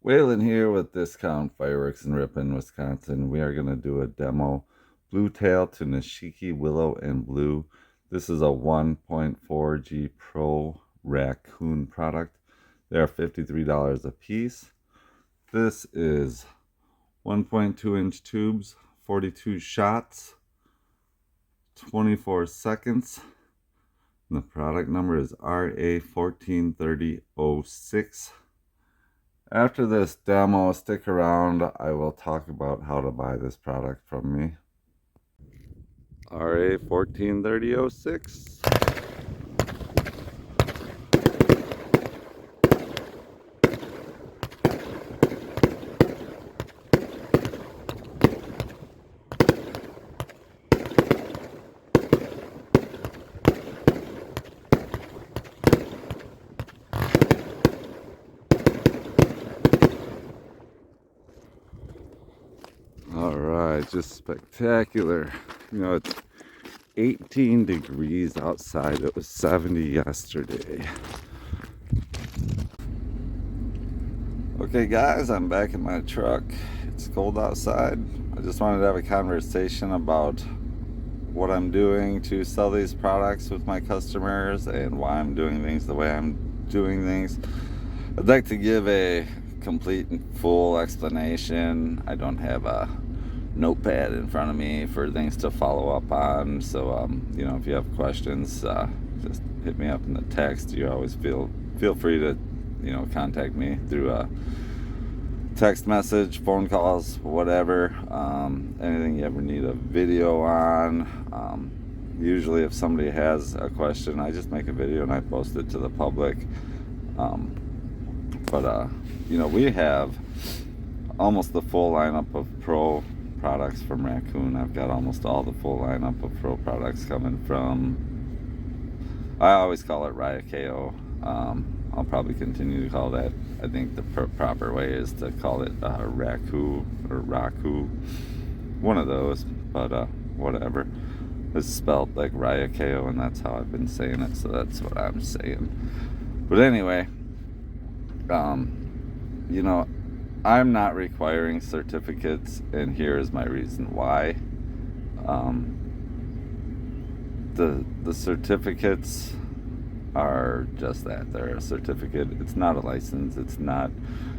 Waylon here with Discount Fireworks in Ripon, Wisconsin. We are going to do a demo Blue Tail to Nishiki Willow and Blue. This is a 1.4G Pro Raccoon product. They are $53 a piece. This is 1.2-inch tubes, 42 shots, 24 seconds. And the product number is RA143006. After this demo, stick around. I will talk about how to buy this product from me. RA143006. Alright, just spectacular. You know, it's 18 degrees outside. It was 70 yesterday. Okay guys, I'm back in my truck. It's cold outside. I just wanted to have a conversation about what I'm doing to sell these products with my customers and why I'm doing things the way I'm doing things. I'd like to give a complete and full explanation. I don't have a notepad in front of me for things to follow up on, so you know, if you have questions, just hit me up in the text. You always feel free to, you know, contact me through a text message, phone calls, whatever. Anything you ever need a video on. Usually if somebody has a question, I just make a video and I post it to the public. You know, we have almost the full lineup of Pro products from Raccoon. I've got almost all the full lineup of Pro products coming from, I always call it RA143006. I'll probably continue to call that. I think the proper way is to call it Raku or Raku, one of those, but whatever. It's spelled like RA143006, and that's how I've been saying it, so that's what I'm saying. But anyway, you know, I'm not requiring certificates, and here is my reason why. The certificates are just that. They're a certificate. It's not a license. It's not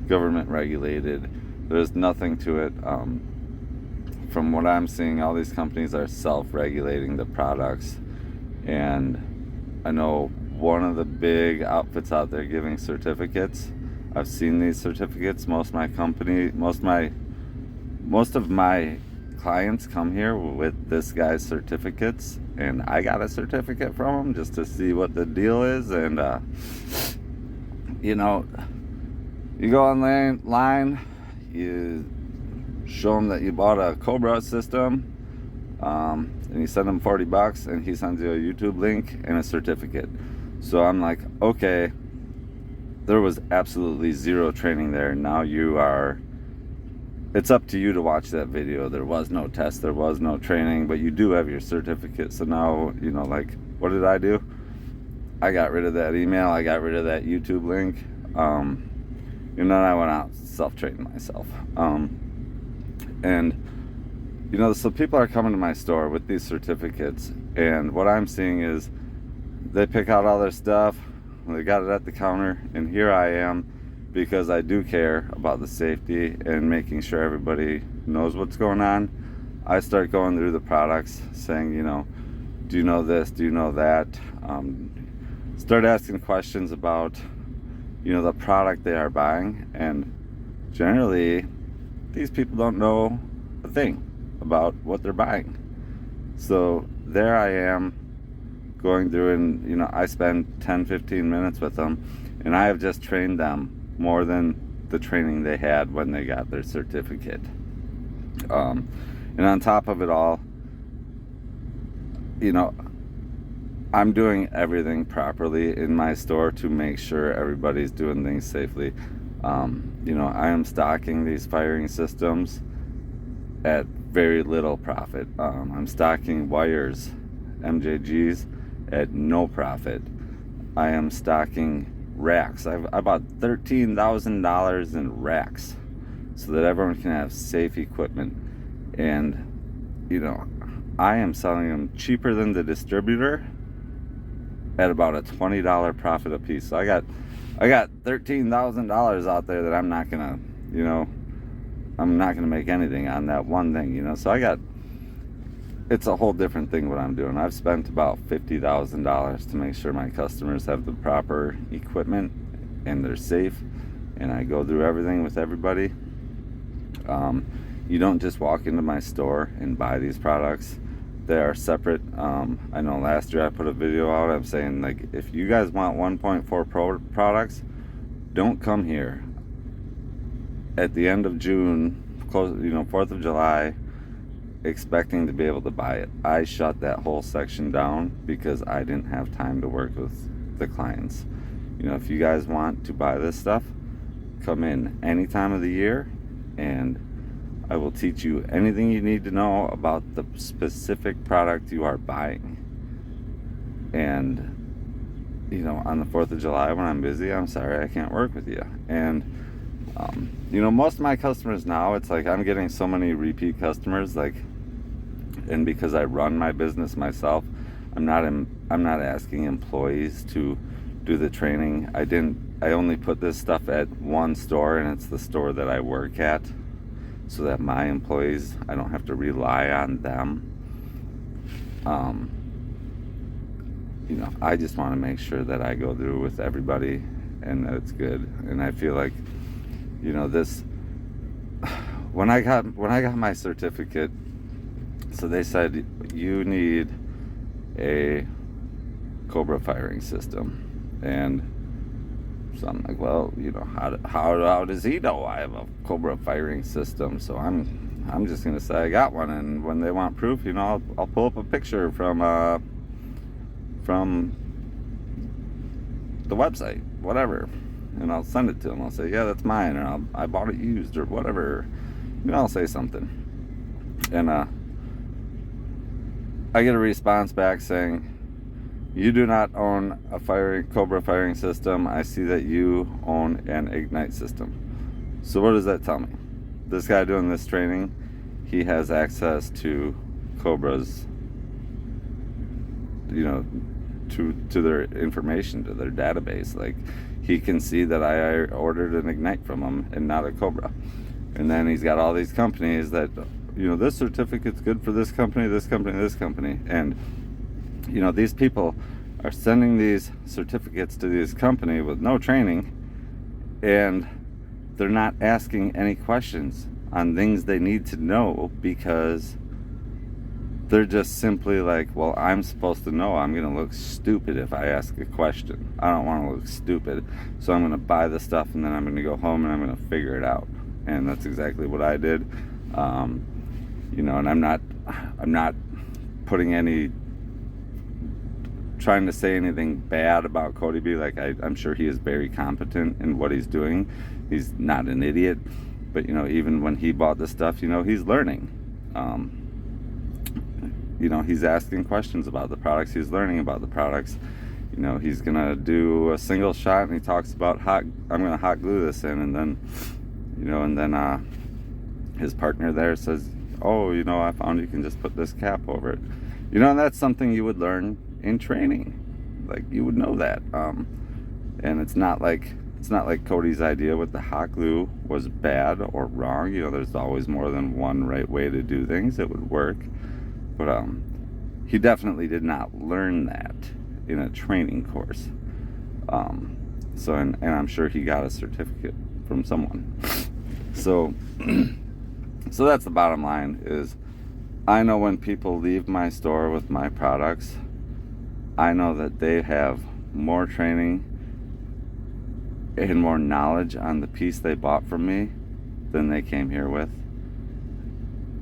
government regulated. There's nothing to it. From what I'm seeing, all these companies are self-regulating the products, and I know one of the big outfits out there giving certificates. I've seen these certificates. Most of my clients come here with this guy's certificates, and I got a certificate from him just to see what the deal is. And you know, you go online, you show him that you bought a Cobra system, and you send him $40, and he sends you a YouTube link and a certificate. So I'm like, okay, there was absolutely zero training there. Now it's up to you to watch that video. There was no test, there was no training, but you do have your certificate. So now, you know, like, what did I do? I got rid of that email, I got rid of that YouTube link, and then I went out self-training myself. And you know, so people are coming to my store with these certificates, and what I'm seeing is they pick out all their stuff, they got it at the counter, and here I am, because I do care about the safety and making sure everybody knows what's going on. I start going through the products, saying, you know, do you know this, do you know that? Start asking questions about, you know, the product they are buying, and generally these people don't know a thing about what they're buying. So there I am going through, and you know, I spend 10-15 minutes with them, and I have just trained them more than the training they had when they got their certificate. And on top of it all, you know, I'm doing everything properly in my store to make sure everybody's doing things safely. You know, I am stocking these firing systems at very little profit. I'm stocking wires, MJGs, at no profit. I am stocking racks. I bought $13,000 in racks so that everyone can have safe equipment. And, you know, I am selling them cheaper than the distributor at about a $20 profit a piece. So I got $13,000 out there that I'm not gonna, you know, I'm not gonna make anything on that one thing, you know. So it's a whole different thing what I'm doing. I've spent about $50,000 to make sure my customers have the proper equipment and they're safe, and I go through everything with everybody. You don't just walk into my store and buy these products. They are separate. I know last year I put a video out. I'm saying, like, if you guys want 1.4 Pro products, don't come here at the end of June, close, you know, 4th of July, expecting to be able to buy it. I shut that whole section down because I didn't have time to work with the clients. You know, if you guys want to buy this stuff, come in any time of the year, and I will teach you anything you need to know about the specific product you are buying. And, you know, on the 4th of July when I'm busy, I'm sorry I can't work with you. And, you know, most of my customers now, it's like I'm getting so many repeat customers, like, and because I run my business myself, I'm not asking employees to do the training. I only put this stuff at one store, and it's the store that I work at, so that my employees, I don't have to rely on them. You know, I just want to make sure that I go through with everybody and that it's good. And I feel like, you know, this, when I got my certificate, so they said you need a Cobra firing system, and so I'm like, well, you know, how does he know I have a Cobra firing system? So I'm just gonna say I got one, and when they want proof, you know, I'll pull up a picture from the website, whatever, and I'll send it to them. I'll say, yeah, that's mine, or I bought it used, or whatever. You know, I'll say something, and I get a response back saying, you do not own a Cobra firing system. I see that you own an Ignite system. So what does that tell me? This guy doing this training, he has access to Cobra's, you know, to their information, to their database. Like, he can see that I ordered an Ignite from him and not a Cobra. And then he's got all these companies that, you know, this certificate's good for this company, this company, this company. And, you know, these people are sending these certificates to this company with no training, and they're not asking any questions on things they need to know, because they're just simply like, well, I'm supposed to know. I'm going to look stupid if I ask a question. I don't want to look stupid, so I'm going to buy the stuff, and then I'm going to go home and I'm going to figure it out. And that's exactly what I did. You know, and I'm not putting any, trying to say anything bad about Cody B. Like, I'm sure he is very competent in what he's doing. He's not an idiot, but, you know, even when he bought the stuff, you know, he's learning. You know, he's asking questions about the products. He's learning about the products. You know, he's gonna do a single shot, and he talks about I'm gonna hot glue this in, and then, you know, and then his partner there says, oh, you know, I found you can just put this cap over it. You know, and that's something you would learn in training. Like, you would know that. And it's not like Cody's idea with the hot glue was bad or wrong. You know, there's always more than one right way to do things. It would work. But he definitely did not learn that in a training course. So, and I'm sure he got a certificate from someone. So so that's the bottom line, is I know when people leave my store with my products, I know that they have more training and more knowledge on the piece they bought from me than they came here with.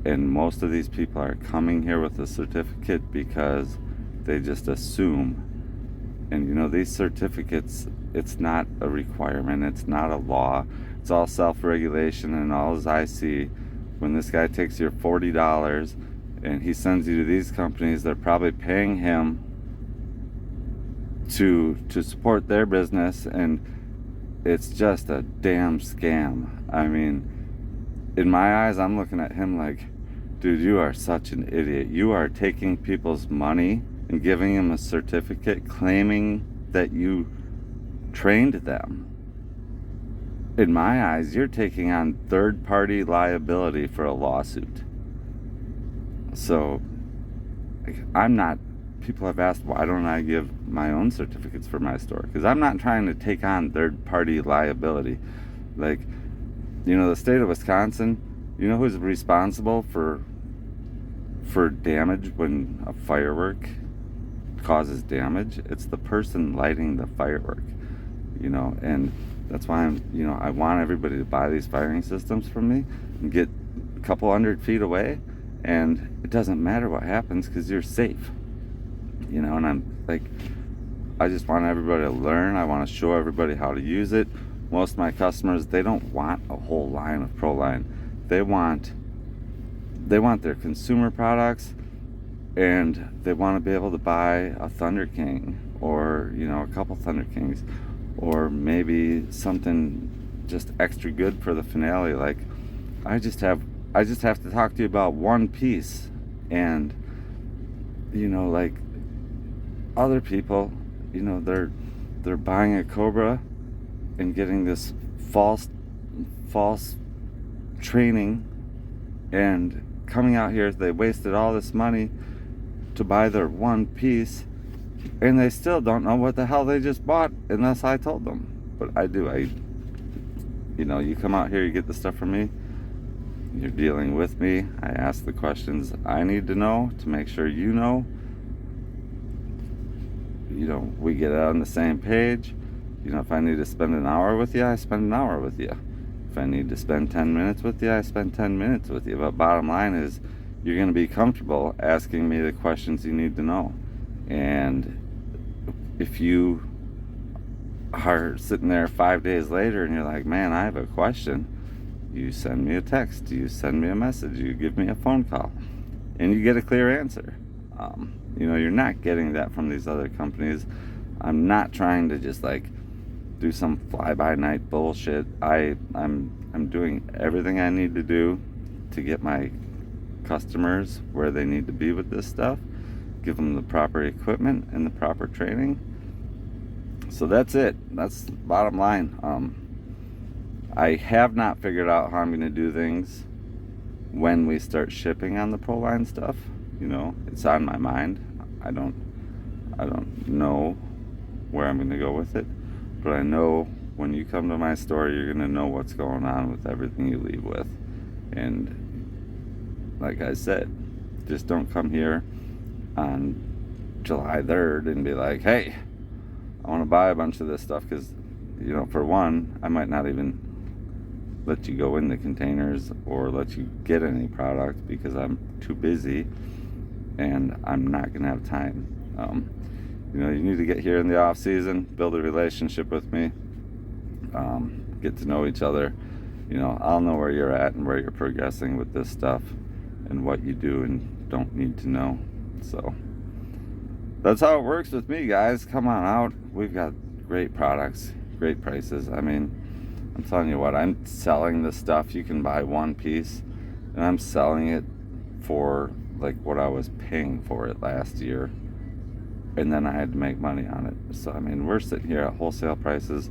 And most of these people are coming here with a certificate because they just assume. And, you know, these certificates, it's not a requirement, it's not a law, it's all self-regulation. And all as I see, when this guy takes your $40 and he sends you to these companies, they're probably paying him to support their business, and it's just a damn scam. I mean, in my eyes, I'm looking at him like, dude, you are such an idiot. You are taking people's money and giving them a certificate claiming that you trained them. In my eyes, you're taking on third-party liability for a lawsuit. So, I'm not, people have asked, why don't I give my own certificates for my store? Because I'm not trying to take on third-party liability. Like, you know, the state of Wisconsin, you know who's responsible for damage when a firework causes damage? It's the person lighting the firework, you know, and that's why I want everybody to buy these firing systems from me and get a couple 100 feet away, and it doesn't matter what happens because you're safe, you know. And I'm like, I just want everybody to learn. I want to show everybody how to use it. Most of my customers, they don't want a whole line of ProLine. They want their consumer products, and they want to be able to buy a Thunder King, or, you know, a couple Thunder Kings, or maybe something just extra good for the finale. Like, I just have to talk to you about one piece, and, you know, like, other people, you know, they're buying a Cobra and getting this false training, and coming out here, they wasted all this money to buy their one piece, and they still don't know what the hell they just bought unless I told them. But I do. You know, you come out here, you get the stuff from me, you're dealing with me. I ask the questions I need to know to make sure you know. You know, we get on the same page. You know, if I need to spend an hour with you, I spend an hour with you. If I need to spend 10 minutes with you, I spend 10 minutes with you. But bottom line is, you're going to be comfortable asking me the questions you need to know. And if you are sitting there 5 days later and you're like, man, I have a question, you send me a text, you send me a message, you give me a phone call, and you get a clear answer. You know, you're not getting that from these other companies. I'm not trying to just like do some fly-by-night bullshit. I'm doing everything I need to do to get my customers where they need to be with this stuff, give them the proper equipment and the proper training. So that's it. That's the bottom line. I have not figured out how I'm going to do things when we start shipping on the ProLine stuff. You know, it's on my mind. I don't know where I'm going to go with it, but I know when you come to my store, you're going to know what's going on with everything you leave with. And like I said, just don't come here on July 3rd and be like, hey, I want to buy a bunch of this stuff, because, you know, for one, I might not even let you go in the containers or let you get any product because I'm too busy and I'm not going to have time. You know, you need to get here in the off season, build a relationship with me, get to know each other. You know, I'll know where you're at and where you're progressing with this stuff and what you do and don't need to know. So that's how it works with me, guys. Come on out. We've got great products, great prices. I mean, I'm telling you what, I'm selling the stuff. You can buy one piece, and I'm selling it for like what I was paying for it last year, and then I had to make money on it. So I mean, we're sitting here at wholesale prices.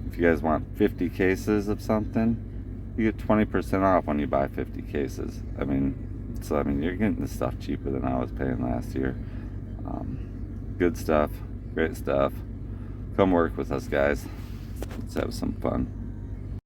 If you guys want 50 cases of something, you get 20% off when you buy 50 cases. I mean, so I mean, you're getting the stuff cheaper than I was paying last year. Good stuff, great stuff. Come work with us, guys. Let's have some fun.